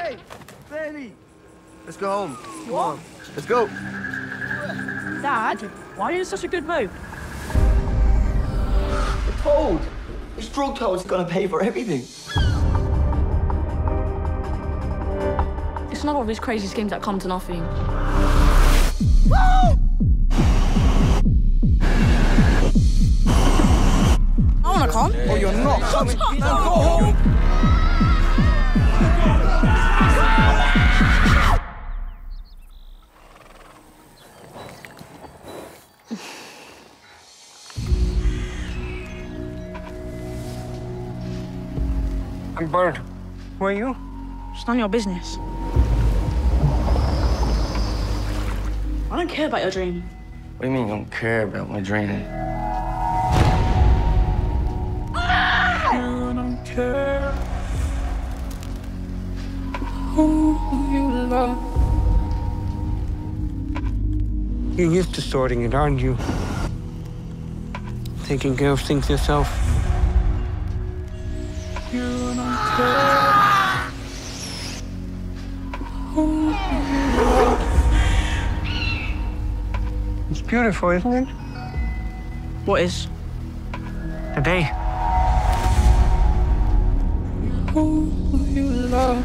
Hey, Benny. Let's go home. Come on. Let's go. Dad, why are you in such a good mood? The toad. This drug toad's gonna pay for everything. It's not all these crazy schemes that come to nothing. I wanna come. Oh, you're not coming. Now go home. I'm burned. Who are you? It's none of your business. I don't care about your dream. What do you mean you don't care about my dream? You don't care who you love. You're used to sorting it, aren't you? Taking care of things yourself. You don't care who you love. It's beautiful, isn't it? What is? Today. Who you love.